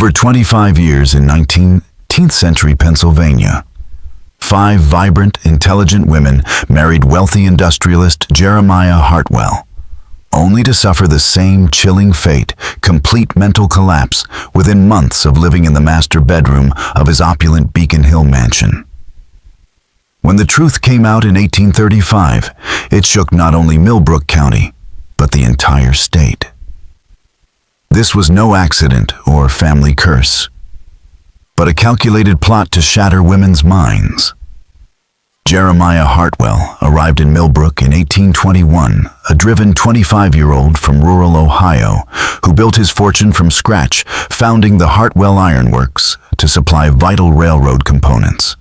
Over 25 years in 19th century Pennsylvania, 5 vibrant, intelligent women married wealthy industrialist Jeremiah Hartwell, only to suffer the same chilling fate, complete mental collapse, within months of living in the master bedroom of his opulent Beacon Hill mansion. When the truth came out in 1835, it shook not only Millbrook County, but the entire state. This was no accident or family curse, but a calculated plot to shatter women's minds. Jeremiah Hartwell arrived in Millbrook in 1821, a driven 25-year-old from rural Ohio who built his fortune from scratch, founding the Hartwell Iron Works to supply vital railroad components.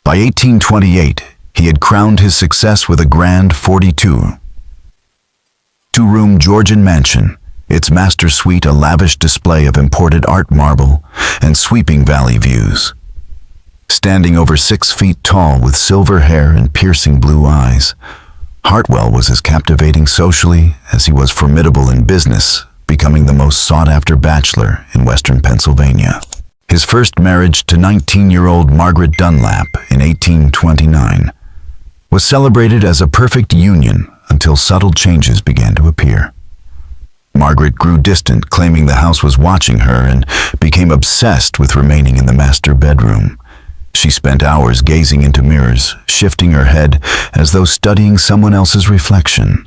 By 1828, he had crowned his success with a grand 42-room Georgian mansion, its master suite a lavish display of imported art marble and sweeping valley views. Standing over 6 feet tall with silver hair and piercing blue eyes, Hartwell was as captivating socially as he was formidable in business, becoming the most sought-after bachelor in western Pennsylvania. His first marriage to 19-year-old Margaret Dunlap in 1829 was celebrated as a perfect union until subtle changes began to appear. Margaret grew distant, claiming the house was watching her, and became obsessed with remaining in the master bedroom. She spent hours gazing into mirrors, shifting her head as though studying someone else's reflection.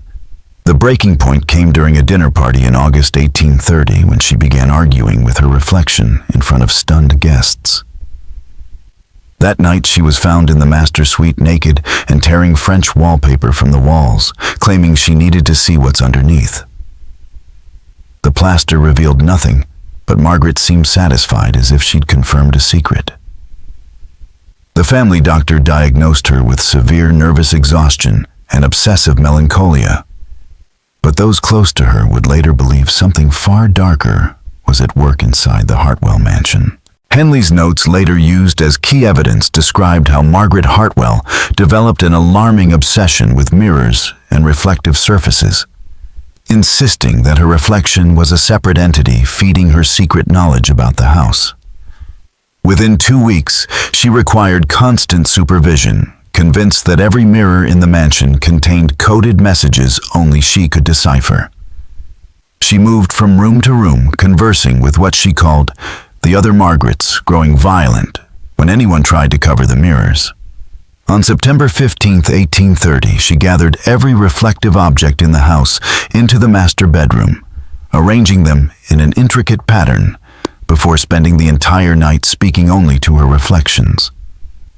The breaking point came during a dinner party in August 1830 when she began arguing with her reflection in front of stunned guests. That night she was found in the master suite naked and tearing French wallpaper from the walls, claiming she needed to see what's underneath. The plaster revealed nothing, but Margaret seemed satisfied, as if she'd confirmed a secret. The family doctor diagnosed her with severe nervous exhaustion and obsessive melancholia, but those close to her would later believe something far darker was at work inside the Hartwell mansion. Henley's notes, later used as key evidence, described how Margaret Hartwell developed an alarming obsession with mirrors and reflective surfaces, insisting that her reflection was a separate entity feeding her secret knowledge about the house. Within 2 weeks, she required constant supervision, convinced that every mirror in the mansion contained coded messages only she could decipher. She moved from room to room, conversing with what she called the other Margarets, growing violent when anyone tried to cover the mirrors. On September 15, 1830, she gathered every reflective object in the house into the master bedroom, arranging them in an intricate pattern before spending the entire night speaking only to her reflections.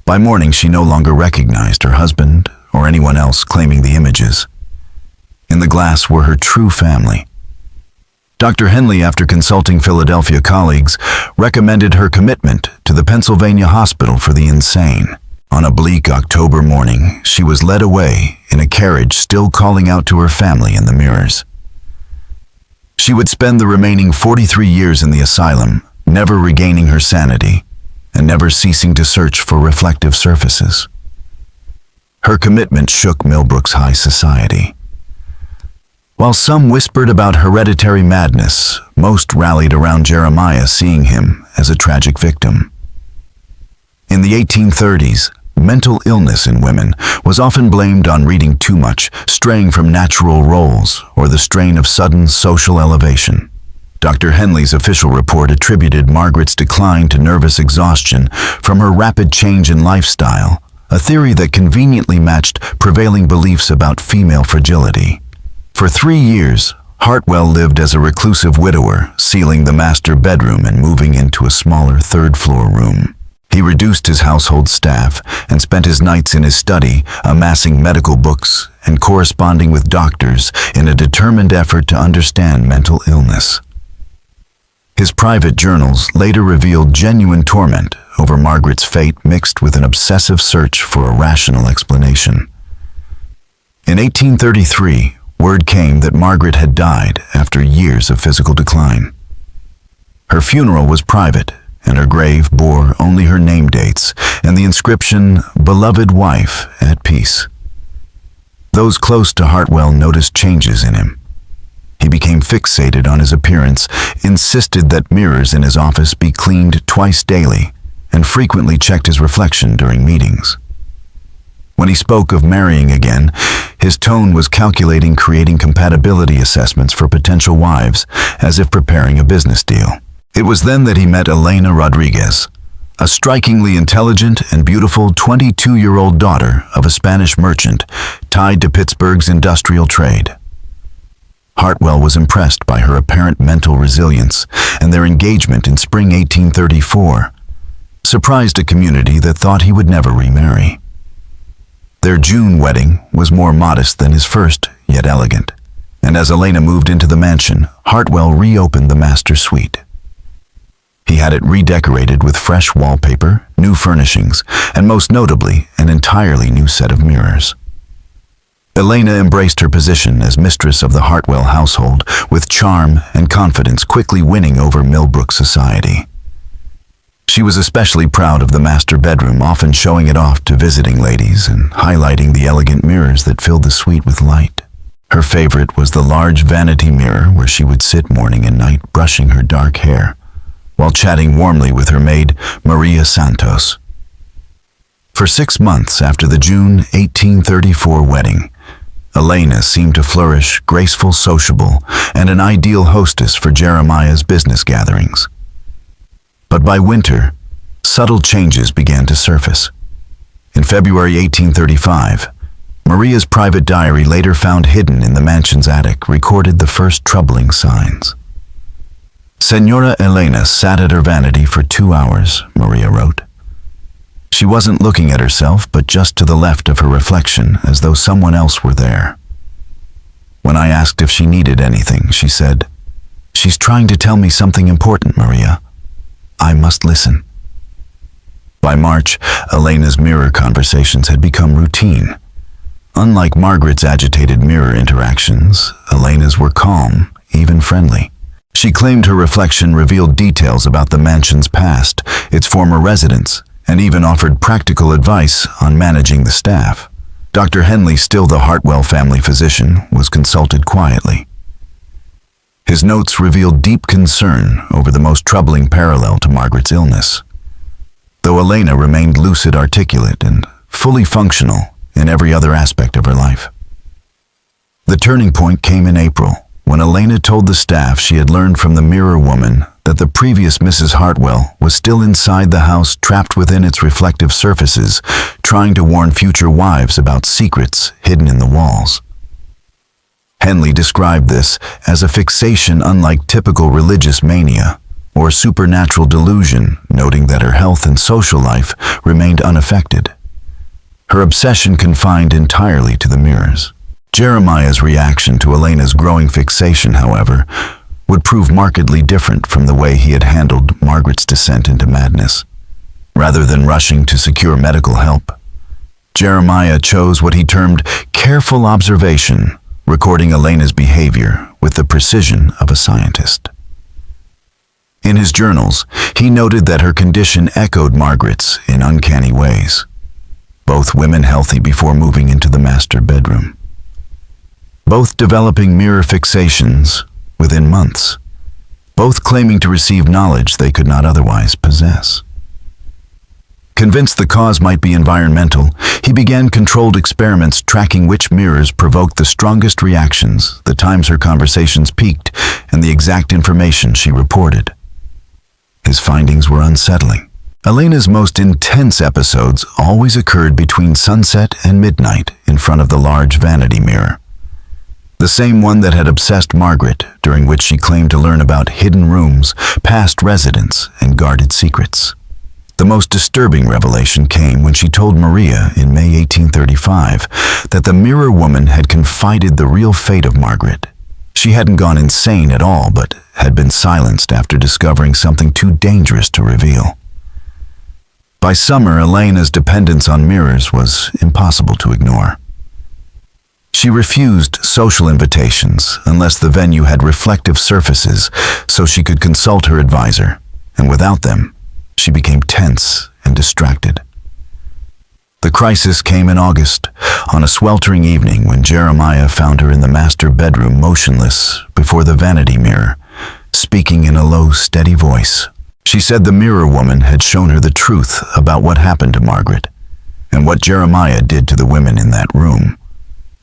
By morning, she no longer recognized her husband or anyone else claiming the images. In the glass were her true family. Dr. Henley, after consulting Philadelphia colleagues, recommended her commitment to the Pennsylvania Hospital for the Insane. On a bleak October morning, she was led away in a carriage, still calling out to her family in the mirrors. She would spend the remaining 43 years in the asylum, never regaining her sanity and never ceasing to search for reflective surfaces. Her commitment shook Millbrook's high society. While some whispered about hereditary madness, most rallied around Jeremiah, seeing him as a tragic victim. In the 1830s, mental illness in women was often blamed on reading too much, straying from natural roles, or the strain of sudden social elevation. Dr. Henley's official report attributed Margaret's decline to nervous exhaustion from her rapid change in lifestyle, a theory that conveniently matched prevailing beliefs about female fragility. For 3 years, Hartwell lived as a reclusive widower, sealing the master bedroom and moving into a smaller third-floor room. He reduced his household staff and spent his nights in his study, amassing medical books and corresponding with doctors in a determined effort to understand mental illness. His private journals later revealed genuine torment over Margaret's fate, mixed with an obsessive search for a rational explanation. In 1833, word came that Margaret had died after years of physical decline. Her funeral was private, and her grave bore only her name dates and the inscription, "Beloved wife, at peace." Those close to Hartwell noticed changes in him. He He became fixated on his appearance, insisted that mirrors in his office be cleaned twice daily, and frequently checked his reflection during meetings. When he spoke of marrying again, his tone was calculating, creating compatibility assessments for potential wives, as if preparing a business deal. It was then that he met Elena Rodriguez, a strikingly intelligent and beautiful 22-year-old daughter of a Spanish merchant tied to Pittsburgh's industrial trade. Hartwell was impressed by her apparent mental resilience, and their engagement in spring 1834 surprised a community that thought he would never remarry. Their June wedding was more modest than his first, yet elegant, and as Elena moved into the mansion, Hartwell reopened the master suite. He had it redecorated with fresh wallpaper, new furnishings, and most notably, an entirely new set of mirrors. Elena embraced her position as mistress of the Hartwell household with charm and confidence, quickly winning over Millbrook society. She was especially proud of the master bedroom, often showing it off to visiting ladies and highlighting the elegant mirrors that filled the suite with light. Her favorite was the large vanity mirror where she would sit morning and night brushing her dark hair, while chatting warmly with her maid, Maria Santos. For 6 months after the June 1834 wedding, Elena seemed to flourish, graceful, sociable, and an ideal hostess for Jeremiah's business gatherings. But by winter, subtle changes began to surface. In February 1835, Maria's private diary, later found hidden in the mansion's attic, recorded the first troubling signs. Senora Elena sat at her vanity for 2 hours, Maria wrote. She wasn't looking at herself, but just to the left of her reflection, as though someone else were there. When I asked if she needed anything, she said, "She's trying to tell me something important, Maria. I must listen." By March, Elena's mirror conversations had become routine. Unlike Margaret's agitated mirror interactions, Elena's were calm, even friendly. She claimed her reflection revealed details about the mansion's past, its former residents, and even offered practical advice on managing the staff. Dr. Henley, still the Hartwell family physician, was consulted quietly. His notes revealed deep concern over the most troubling parallel to Margaret's illness, though Elena remained lucid, articulate, and fully functional in every other aspect of her life. The turning point came in April, when Elena told the staff she had learned from the mirror woman that the previous Mrs. Hartwell was still inside the house, trapped within its reflective surfaces, trying to warn future wives about secrets hidden in the walls. Henley described this as a fixation unlike typical religious mania or supernatural delusion, noting that her health and social life remained unaffected. Her obsession confined entirely to the mirrors. Jeremiah's reaction to Elena's growing fixation, however, would prove markedly different from the way he had handled Margaret's descent into madness. Rather than rushing to secure medical help, Jeremiah chose what he termed careful observation, recording Elena's behavior with the precision of a scientist. In his journals, he noted that her condition echoed Margaret's in uncanny ways, both women healthy before moving into the master bedroom, both developing mirror fixations within months, both claiming to receive knowledge they could not otherwise possess. Convinced the cause might be environmental, he began controlled experiments tracking which mirrors provoked the strongest reactions, the times her conversations peaked, and the exact information she reported. His findings were unsettling. Elena's most intense episodes always occurred between sunset and midnight in front of the large vanity mirror, the same one that had obsessed Margaret, during which she claimed to learn about hidden rooms, past residents, and guarded secrets. The most disturbing revelation came when she told Maria in May 1835 that the mirror woman had confided the real fate of Margaret. She hadn't gone insane at all, but had been silenced after discovering something too dangerous to reveal. By summer, Elena's dependence on mirrors was impossible to ignore. She refused social invitations unless the venue had reflective surfaces so she could consult her advisor, and without them, she became tense and distracted. The crisis came in August, on a sweltering evening when Jeremiah found her in the master bedroom motionless before the vanity mirror, speaking in a low, steady voice. She said the mirror woman had shown her the truth about what happened to Margaret, and what Jeremiah did to the women in that room.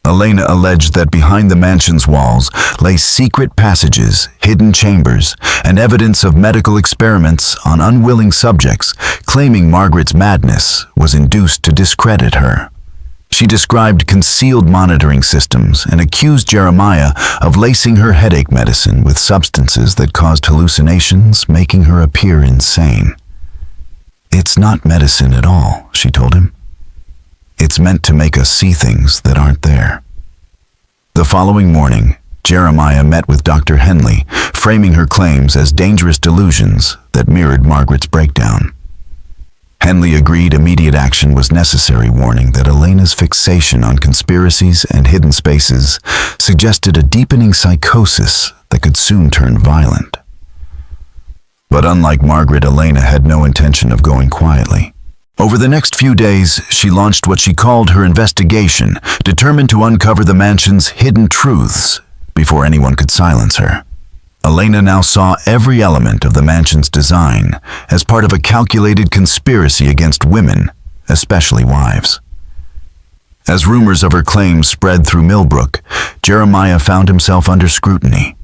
Elena alleged that behind the mansion's walls lay secret passages, hidden chambers, and evidence of medical experiments on unwilling subjects, claiming Margaret's madness was induced to discredit her. She described concealed monitoring systems and accused Jeremiah of lacing her headache medicine with substances that caused hallucinations, making her appear insane. "It's not medicine at all," she told him. "It's meant to make us see things that aren't there." The following morning, Jeremiah met with Dr. Henley, framing her claims as dangerous delusions that mirrored Margaret's breakdown. Henley agreed immediate action was necessary, warning that Elena's fixation on conspiracies and hidden spaces suggested a deepening psychosis that could soon turn violent. But unlike Margaret, Elena had no intention of going quietly. Over the next few days, she launched what she called her investigation, determined to uncover the mansion's hidden truths before anyone could silence her. Elena now saw every element of the mansion's design as part of a calculated conspiracy against women, especially wives. As rumors of her claims spread through Millbrook, Jeremiah found himself under scrutiny.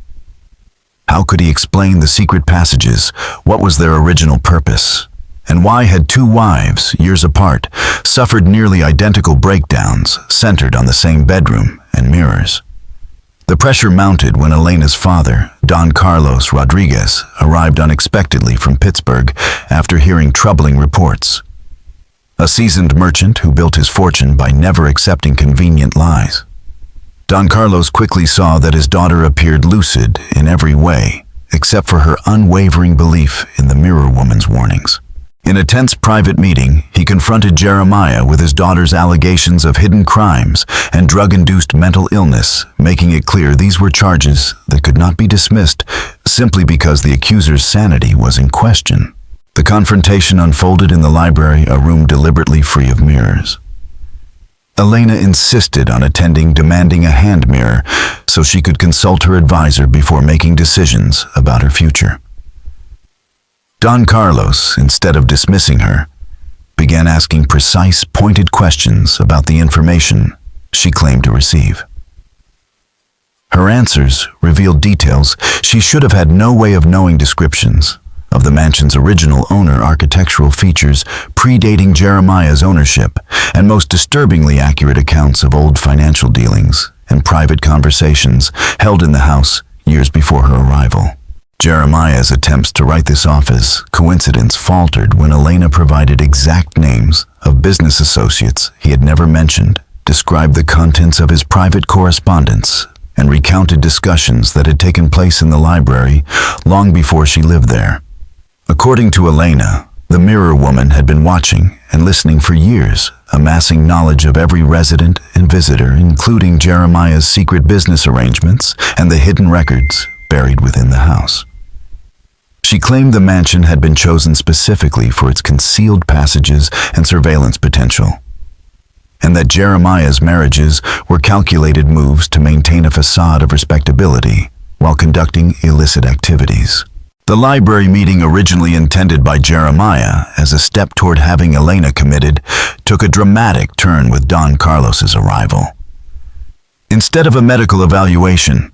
How could he explain the secret passages? What was their original purpose? And why had two wives, years apart, suffered nearly identical breakdowns centered on the same bedroom and mirrors? The pressure mounted when Elena's father, Don Carlos Rodriguez, arrived unexpectedly from Pittsburgh after hearing troubling reports. A seasoned merchant who built his fortune by never accepting convenient lies. Don Carlos quickly saw that his daughter appeared lucid in every way, except for her unwavering belief in the mirror woman's warnings. In a tense private meeting, he confronted Jeremiah with his daughter's allegations of hidden crimes and drug-induced mental illness, making it clear these were charges that could not be dismissed simply because the accuser's sanity was in question. The confrontation unfolded in the library, a room deliberately free of mirrors. Elena insisted on attending, demanding a hand mirror so she could consult her advisor before making decisions about her future. Don Carlos, instead of dismissing her, began asking precise, pointed questions about the information she claimed to receive. Her answers revealed details she should have had no way of knowing: descriptions of the mansion's original owner, architectural features predating Jeremiah's ownership, and most disturbingly accurate accounts of old financial dealings and private conversations held in the house years before her arrival. Jeremiah's attempts to write this off as coincidence faltered when Elena provided exact names of business associates he had never mentioned, described the contents of his private correspondence, and recounted discussions that had taken place in the library long before she lived there. According to Elena, the mirror woman had been watching and listening for years, amassing knowledge of every resident and visitor, including Jeremiah's secret business arrangements and the hidden records buried within the house. She claimed the mansion had been chosen specifically for its concealed passages and surveillance potential, and that Jeremiah's marriages were calculated moves to maintain a facade of respectability while conducting illicit activities. The library meeting, originally intended by Jeremiah as a step toward having Elena committed, took a dramatic turn with Don Carlos's arrival. Instead of a medical evaluation,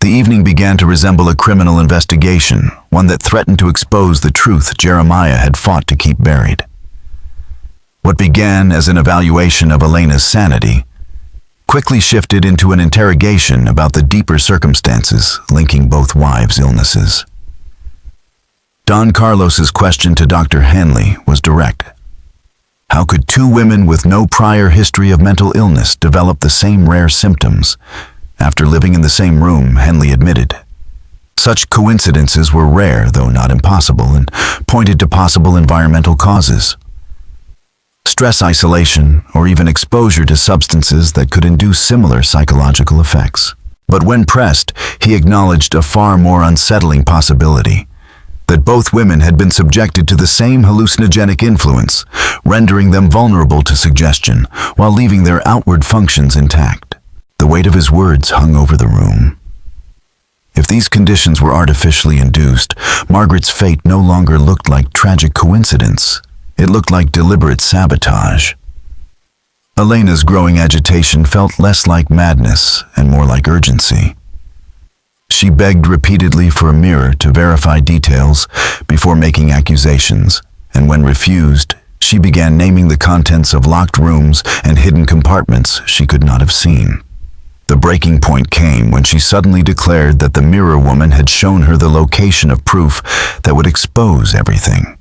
the evening began to resemble a criminal investigation, one that threatened to expose the truth Jeremiah had fought to keep buried. What began as an evaluation of Elena's sanity quickly shifted into an interrogation about the deeper circumstances linking both wives' illnesses. Don Carlos's question to Dr. Henley was direct. How could two women with no prior history of mental illness develop the same rare symptoms? After living in the same room, Henley admitted. Such coincidences were rare, though not impossible, and pointed to possible environmental causes. Stress, isolation, or even exposure to substances that could induce similar psychological effects. But when pressed, he acknowledged a far more unsettling possibility: that both women had been subjected to the same hallucinogenic influence, rendering them vulnerable to suggestion while leaving their outward functions intact. The weight of his words hung over the room. If these conditions were artificially induced, Margaret's fate no longer looked like tragic coincidence. It looked like deliberate sabotage. Elena's growing agitation felt less like madness and more like urgency. She begged repeatedly for a mirror to verify details before making accusations, and when refused, she began naming the contents of locked rooms and hidden compartments she could not have seen. The breaking point came when she suddenly declared that the mirror woman had shown her the location of proof that would expose everything.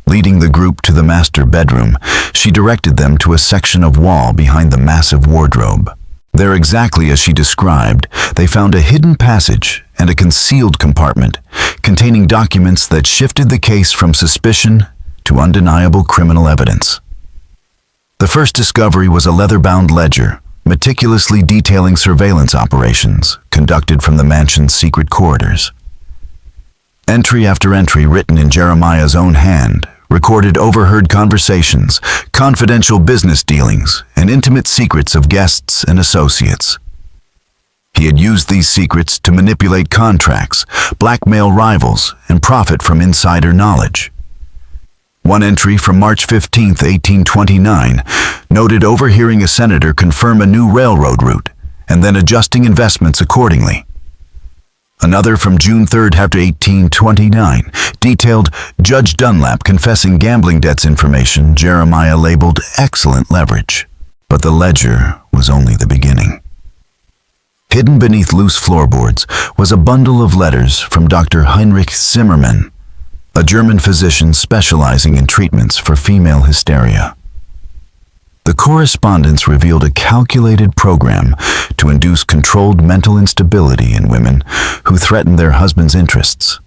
Leading the group to the master bedroom, she directed them to a section of wall behind the massive wardrobe. There, exactly as she described, they found a hidden passage and a concealed compartment containing documents that shifted the case from suspicion to undeniable criminal evidence. The first discovery was a leather-bound ledger, meticulously detailing surveillance operations conducted from the mansion's secret corridors. Entry after entry written in Jeremiah's own hand recorded overheard conversations, confidential business dealings, and intimate secrets of guests and associates. He had used these secrets to manipulate contracts, blackmail rivals, and profit from insider knowledge. One entry from March 15, 1829, noted overhearing a senator confirm a new railroad route and then adjusting investments accordingly. Another from June 3, 1829, detailed Judge Dunlap confessing gambling debts information Jeremiah labeled excellent leverage. But the ledger was only the beginning. Hidden beneath loose floorboards was a bundle of letters from Dr. Heinrich Zimmermann, a German physician specializing in treatments for female hysteria. The correspondence revealed a calculated program to induce controlled mental instability in women who threatened their husbands' interests.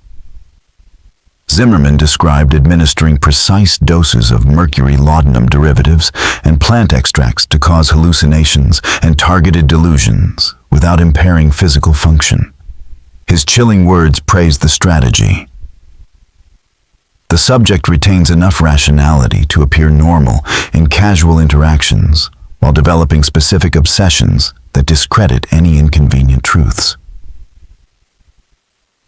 Zimmermann described administering precise doses of mercury laudanum derivatives and plant extracts to cause hallucinations and targeted delusions without impairing physical function. His chilling words praised the strategy. The subject retains enough rationality to appear normal in casual interactions, while developing specific obsessions that discredit any inconvenient truths.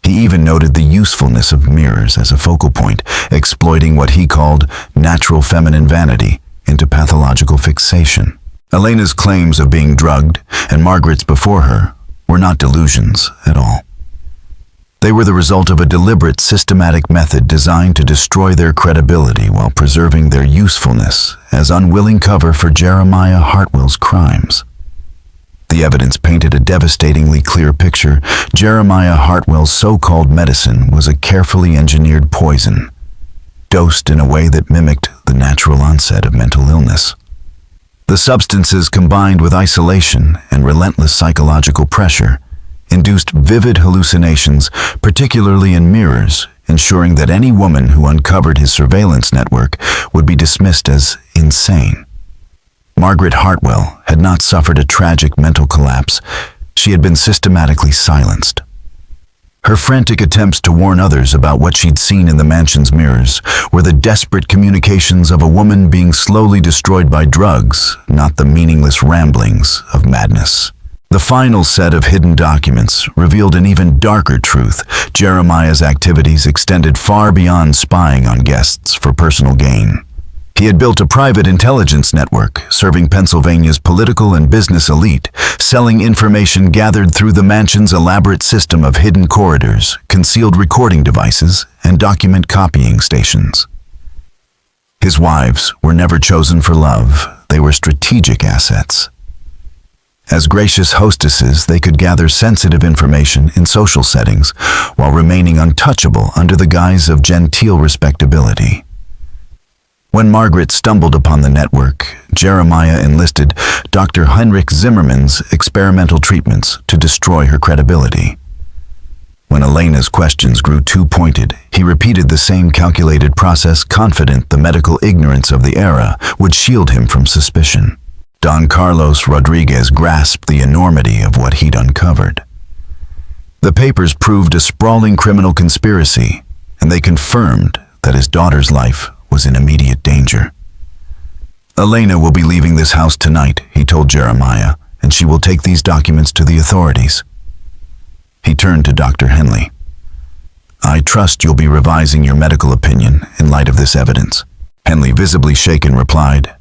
He even noted the usefulness of mirrors as a focal point, exploiting what he called natural feminine vanity into pathological fixation. Elena's claims of being drugged, and Margaret's before her, were not delusions at all. They were the result of a deliberate, systematic method designed to destroy their credibility while preserving their usefulness as unwilling cover for Jeremiah Hartwell's crimes. The evidence painted a devastatingly clear picture. Jeremiah Hartwell's so-called medicine was a carefully engineered poison, dosed in a way that mimicked the natural onset of mental illness. The substances, combined with isolation and relentless psychological pressure, induced vivid hallucinations, particularly in mirrors, ensuring that any woman who uncovered his surveillance network would be dismissed as insane. Margaret Hartwell had not suffered a tragic mental collapse. She had been systematically silenced. Her frantic attempts to warn others about what she'd seen in the mansion's mirrors were the desperate communications of a woman being slowly destroyed by drugs, not the meaningless ramblings of madness. The final set of hidden documents revealed an even darker truth. Jeremiah's activities extended far beyond spying on guests for personal gain. He had built a private intelligence network serving Pennsylvania's political and business elite, selling information gathered through the mansion's elaborate system of hidden corridors, concealed recording devices, and document copying stations. His wives were never chosen for love. They were strategic assets. As gracious hostesses, they could gather sensitive information in social settings while remaining untouchable under the guise of genteel respectability. When Margaret stumbled upon the network, Jeremiah enlisted Dr. Heinrich Zimmermann's experimental treatments to destroy her credibility. When Elena's questions grew too pointed, he repeated the same calculated process, confident the medical ignorance of the era would shield him from suspicion. Don Carlos Rodriguez grasped the enormity of what he'd uncovered. The papers proved a sprawling criminal conspiracy, and they confirmed that his daughter's life was in immediate danger. Elena will be leaving this house tonight, he told Jeremiah, and she will take these documents to the authorities. He turned to Dr. Henley. I trust you'll be revising your medical opinion in light of this evidence. Henley, visibly shaken, replied,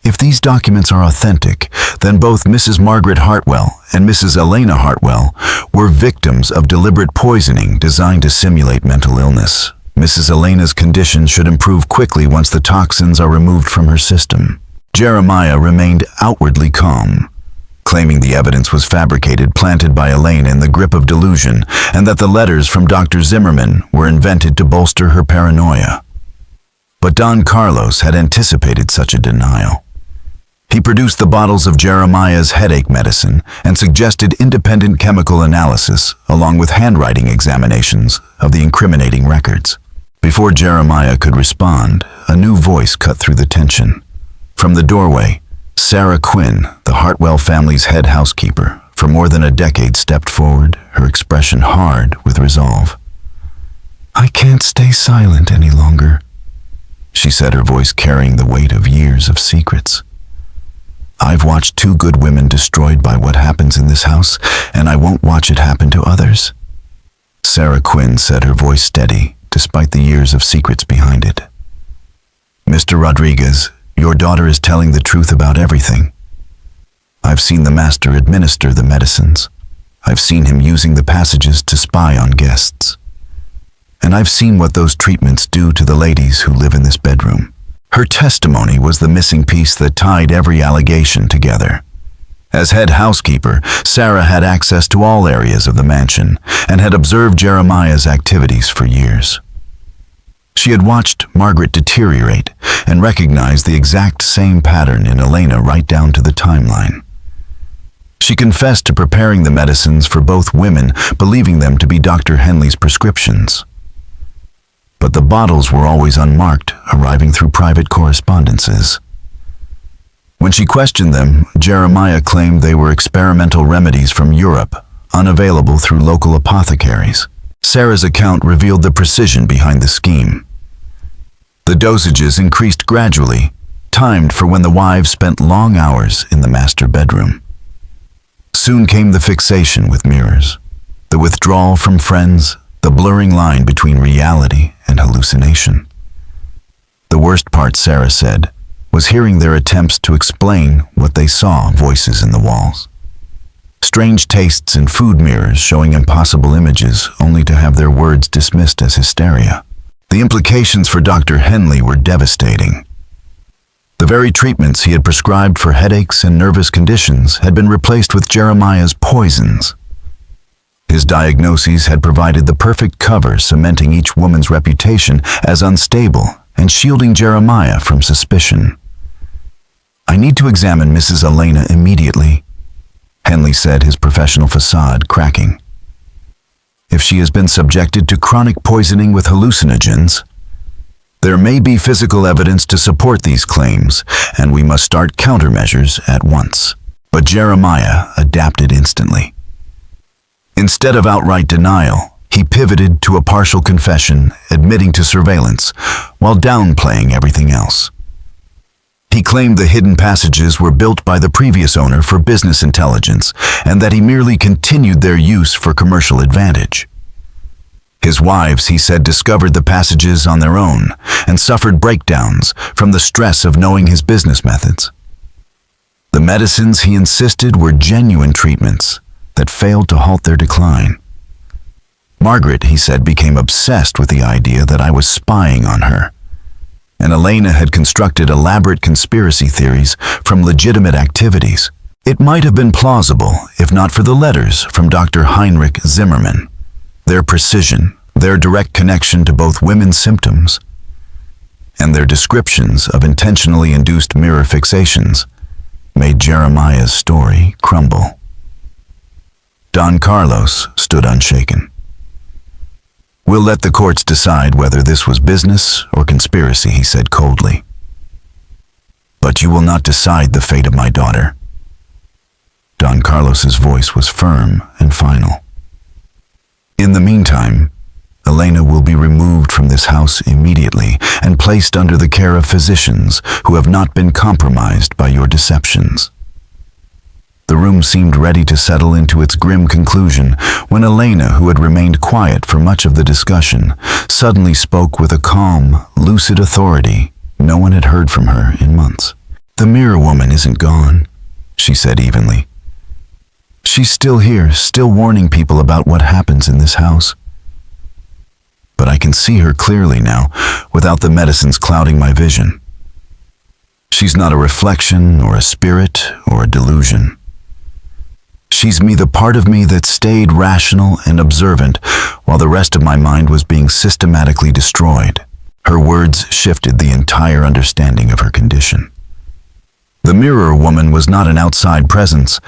If these documents are authentic, then both Mrs. Margaret Hartwell and Mrs. Elena Hartwell were victims of deliberate poisoning designed to simulate mental illness. Mrs. Elena's condition should improve quickly once the toxins are removed from her system. Jeremiah remained outwardly calm, claiming the evidence was fabricated, planted by Elena in the grip of delusion, and that the letters from Dr. Zimmerman were invented to bolster her paranoia. But Don Carlos had anticipated such a denial. He produced the bottles of Jeremiah's headache medicine and suggested independent chemical analysis along with handwriting examinations of the incriminating records. Before Jeremiah could respond, a new voice cut through the tension. From the doorway, Sarah Quinn, the Hartwell family's head housekeeper, for more than a decade stepped forward, her expression hard with resolve. I can't stay silent any longer, she said, her voice carrying the weight of years of secrets. I've watched 2 good women destroyed by what happens in this house, and I won't watch it happen to others. Sarah Quinn said, her voice steady, despite the years of secrets behind it. Mr. Rodriguez, your daughter is telling the truth about everything. I've seen the master administer the medicines. I've seen him using the passages to spy on guests. And I've seen what those treatments do to the ladies who live in this bedroom. Her testimony was the missing piece that tied every allegation together. As head housekeeper, Sarah had access to all areas of the mansion and had observed Jeremiah's activities for years. She had watched Margaret deteriorate and recognized the exact same pattern in Elena right down to the timeline. She confessed to preparing the medicines for both women, believing them to be Dr. Henley's prescriptions. But the bottles were always unmarked, arriving through private correspondences. When she questioned them, Jeremiah claimed they were experimental remedies from Europe, unavailable through local apothecaries. Sarah's account revealed the precision behind the scheme. The dosages increased gradually, timed for when the wives spent long hours in the master bedroom. Soon came the fixation with mirrors, the withdrawal from friends, the blurring line between reality and hallucination. The worst part, Sarah said, was hearing their attempts to explain what they saw, voices in the walls. Strange tastes in food mirrors showing impossible images only to have their words dismissed as hysteria. The implications for Dr. Henley were devastating. The very treatments he had prescribed for headaches and nervous conditions had been replaced with Jeremiah's poisons. His diagnoses had provided the perfect cover, cementing each woman's reputation as unstable and shielding Jeremiah from suspicion. I need to examine Mrs. Elena immediately, Henley said, his professional facade cracking. If she has been subjected to chronic poisoning with hallucinogens, there may be physical evidence to support these claims, and we must start countermeasures at once. But Jeremiah adapted instantly. Instead of outright denial, he pivoted to a partial confession, admitting to surveillance, while downplaying everything else. He claimed the hidden passages were built by the previous owner for business intelligence, and that he merely continued their use for commercial advantage. His wives, he said, discovered the passages on their own and suffered breakdowns from the stress of knowing his business methods. The medicines, he insisted, were genuine treatments that failed to halt their decline. Margaret, he said, became obsessed with the idea that I was spying on her, and Elena had constructed elaborate conspiracy theories from legitimate activities. It might have been plausible if not for the letters from Dr. Heinrich Zimmerman. Their precision, their direct connection to both women's symptoms, and their descriptions of intentionally induced mirror fixations made Jeremiah's story crumble. Don Carlos stood unshaken. We'll let the courts decide whether this was business or conspiracy, he said coldly. But you will not decide the fate of my daughter. Don Carlos's voice was firm and final. In the meantime, Elena will be removed from this house immediately and placed under the care of physicians who have not been compromised by your deceptions." The room seemed ready to settle into its grim conclusion when Elena, who had remained quiet for much of the discussion, suddenly spoke with a calm, lucid authority no one had heard from her in months. "The mirror woman isn't gone," she said evenly. "She's still here, still warning people about what happens in this house. But I can see her clearly now, without the medicines clouding my vision. She's not a reflection or a spirit or a delusion. She's me, the part of me that stayed rational and observant while the rest of my mind was being systematically destroyed." Her words shifted the entire understanding of her condition. The mirror woman was not an outside presence,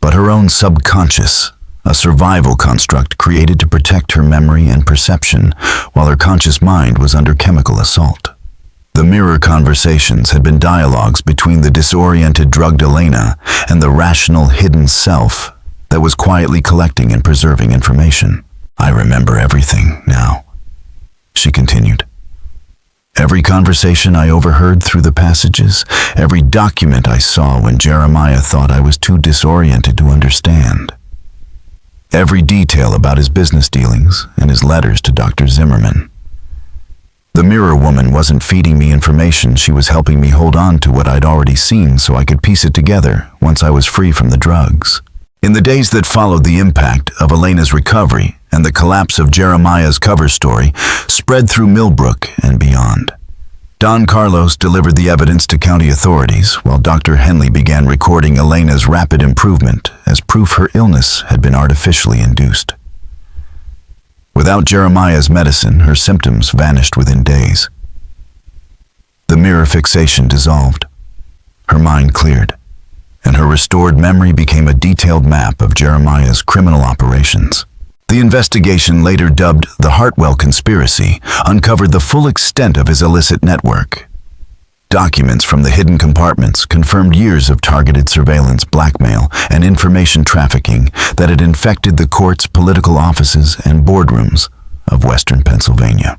but her own subconscious, a survival construct created to protect her memory and perception while her conscious mind was under chemical assault. The mirror conversations had been dialogues between the disoriented drugged Elena and the rational hidden self that was quietly collecting and preserving information. "I remember everything now," she continued. "Every conversation I overheard through the passages, every document I saw when Jeremiah thought I was too disoriented to understand. Every detail about his business dealings and his letters to Dr. Zimmerman. The mirror woman wasn't feeding me information, she was helping me hold on to what I'd already seen so I could piece it together once I was free from the drugs." In the days that followed, the impact of Elena's recovery and the collapse of Jeremiah's cover story spread through Millbrook and beyond. Don Carlos delivered the evidence to county authorities, while Dr. Henley began recording Elena's rapid improvement as proof her illness had been artificially induced. Without Jeremiah's medicine, her symptoms vanished within days. The mirror fixation dissolved, her mind cleared, and her restored memory became a detailed map of Jeremiah's criminal operations. The investigation, later dubbed the Hartwell Conspiracy, uncovered the full extent of his illicit network. Documents from the hidden compartments confirmed years of targeted surveillance, blackmail, and information trafficking that had infected the courts, political offices, and boardrooms of Western Pennsylvania.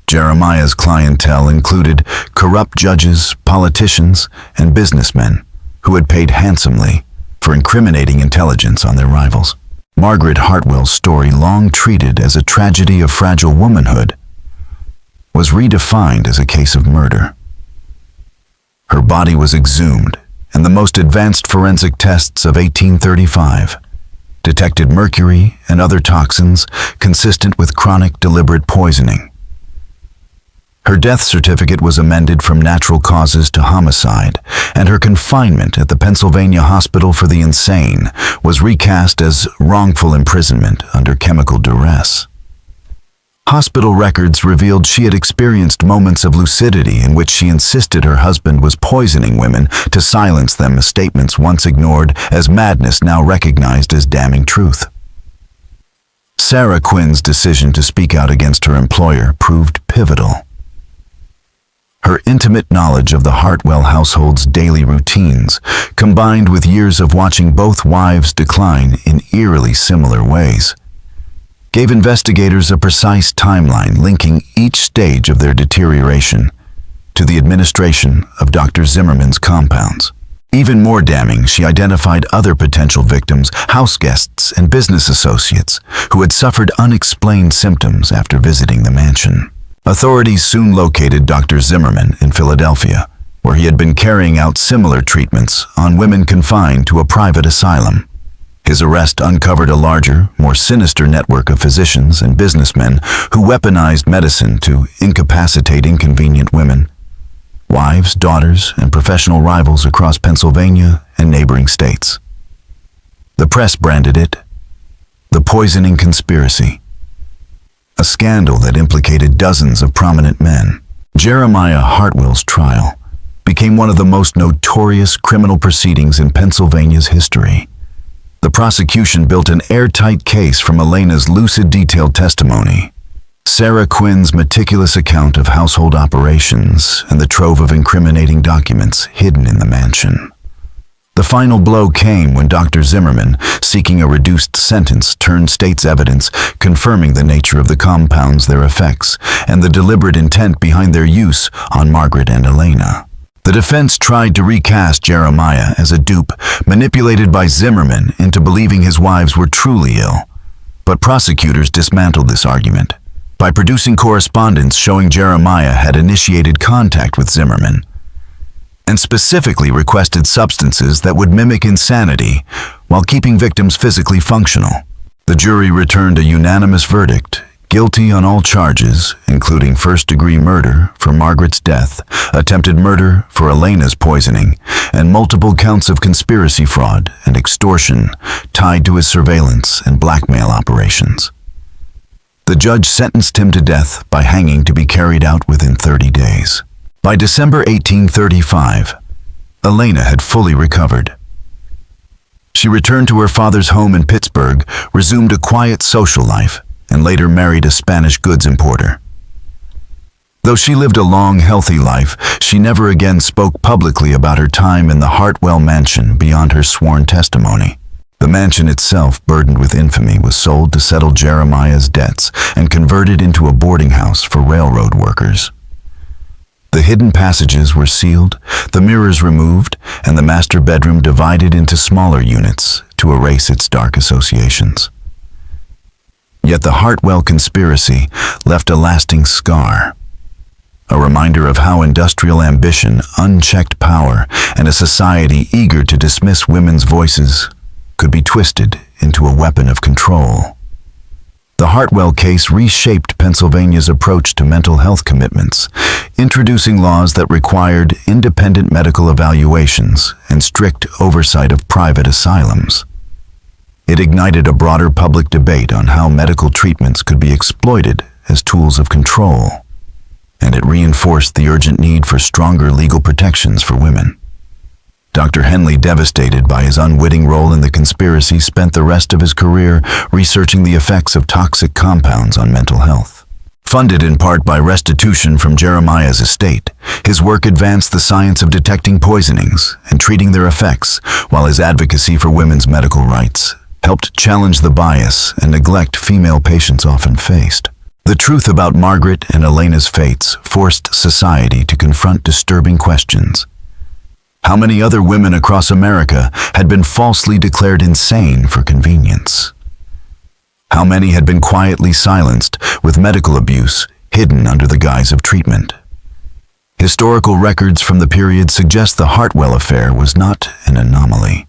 Jeremiah's clientele included corrupt judges, politicians, and businessmen who had paid handsomely for incriminating intelligence on their rivals. Margaret Hartwell's story, long treated as a tragedy of fragile womanhood, was redefined as a case of murder. Her body was exhumed, and the most advanced forensic tests of 1835 detected mercury and other toxins consistent with chronic deliberate poisoning. Her death certificate was amended from natural causes to homicide, and her confinement at the Pennsylvania Hospital for the Insane was recast as wrongful imprisonment under chemical duress. Hospital records revealed she had experienced moments of lucidity in which she insisted her husband was poisoning women to silence them, statements once ignored as madness now recognized as damning truth. Sarah Quinn's decision to speak out against her employer proved pivotal. Her intimate knowledge of the Hartwell household's daily routines, combined with years of watching both wives decline in eerily similar ways, gave investigators a precise timeline linking each stage of their deterioration to the administration of Dr. Zimmerman's compounds. Even more damning, she identified other potential victims, house guests and business associates, who had suffered unexplained symptoms after visiting the mansion. Authorities soon located Dr. Zimmerman in Philadelphia, where he had been carrying out similar treatments on women confined to a private asylum. His arrest uncovered a larger, more sinister network of physicians and businessmen who weaponized medicine to incapacitate inconvenient women, wives, daughters, and professional rivals across Pennsylvania and neighboring states. The press branded it the poisoning conspiracy, a scandal that implicated dozens of prominent men. Jeremiah Hartwell's trial became one of the most notorious criminal proceedings in Pennsylvania's history. The prosecution built an airtight case from Elena's lucid, detailed testimony, Sarah Quinn's meticulous account of household operations, and the trove of incriminating documents hidden in the mansion. The final blow came when Dr. Zimmerman, seeking a reduced sentence, turned state's evidence, confirming the nature of the compounds, their effects, and the deliberate intent behind their use on Margaret and Elena. The defense tried to recast Jeremiah as a dupe, manipulated by Zimmerman into believing his wives were truly ill. But prosecutors dismantled this argument by producing correspondence showing Jeremiah had initiated contact with Zimmerman, and specifically requested substances that would mimic insanity while keeping victims physically functional. The jury returned a unanimous verdict, guilty on all charges, including first-degree murder for Margaret's death, attempted murder for Elena's poisoning, and multiple counts of conspiracy fraud and extortion tied to his surveillance and blackmail operations. The judge sentenced him to death by hanging to be carried out within 30 days. By December 1835, Elena had fully recovered. She returned to her father's home in Pittsburgh, resumed a quiet social life, and later married a Spanish goods importer. Though she lived a long, healthy life, she never again spoke publicly about her time in the Hartwell mansion beyond her sworn testimony. The mansion itself, burdened with infamy, was sold to settle Jeremiah's debts and converted into a boarding house for railroad workers. The hidden passages were sealed, the mirrors removed, and the master bedroom divided into smaller units to erase its dark associations. Yet the Hartwell conspiracy left a lasting scar, a reminder of how industrial ambition, unchecked power, and a society eager to dismiss women's voices could be twisted into a weapon of control. The Hartwell case reshaped Pennsylvania's approach to mental health commitments, introducing laws that required independent medical evaluations and strict oversight of private asylums. It ignited a broader public debate on how medical treatments could be exploited as tools of control, and it reinforced the urgent need for stronger legal protections for women. Dr. Henley, devastated by his unwitting role in the conspiracy, spent the rest of his career researching the effects of toxic compounds on mental health. Funded in part by restitution from Jeremiah's estate, his work advanced the science of detecting poisonings and treating their effects, while his advocacy for women's medical rights helped challenge the bias and neglect female patients often faced. The truth about Margaret and Elena's fates forced society to confront disturbing questions. How many other women across America had been falsely declared insane for convenience? How many had been quietly silenced, with medical abuse hidden under the guise of treatment? Historical records from the period suggest the Hartwell affair was not an anomaly,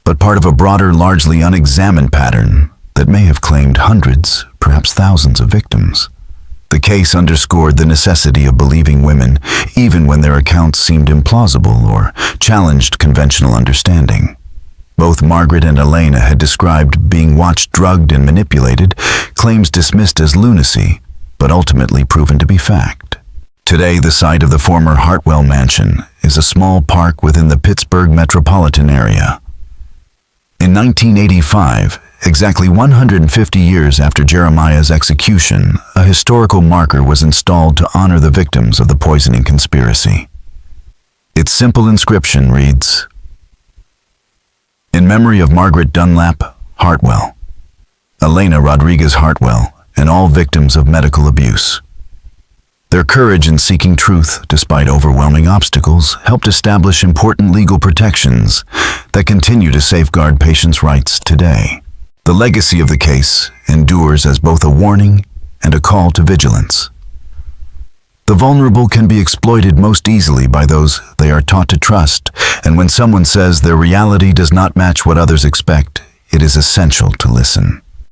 but part of a broader, largely unexamined pattern that may have claimed hundreds, perhaps thousands of victims. The case underscored the necessity of believing women, even when their accounts seemed implausible or challenged conventional understanding. Both Margaret and Elena had described being watched, drugged, and manipulated, claims dismissed as lunacy, but ultimately proven to be fact. Today, the site of the former Hartwell mansion is a small park within the Pittsburgh metropolitan area. In 1985, exactly 150 years after Jeremiah's execution, a historical marker was installed to honor the victims of the poisoning conspiracy. Its simple inscription reads, "In memory of Margaret Dunlap Hartwell, Elena Rodriguez Hartwell, and all victims of medical abuse. Their courage in seeking truth, despite overwhelming obstacles, helped establish important legal protections that continue to safeguard patients' rights today." The legacy of the case endures as both a warning and a call to vigilance. The vulnerable can be exploited most easily by those they are taught to trust, and when someone says their reality does not match what others expect, it is essential to listen.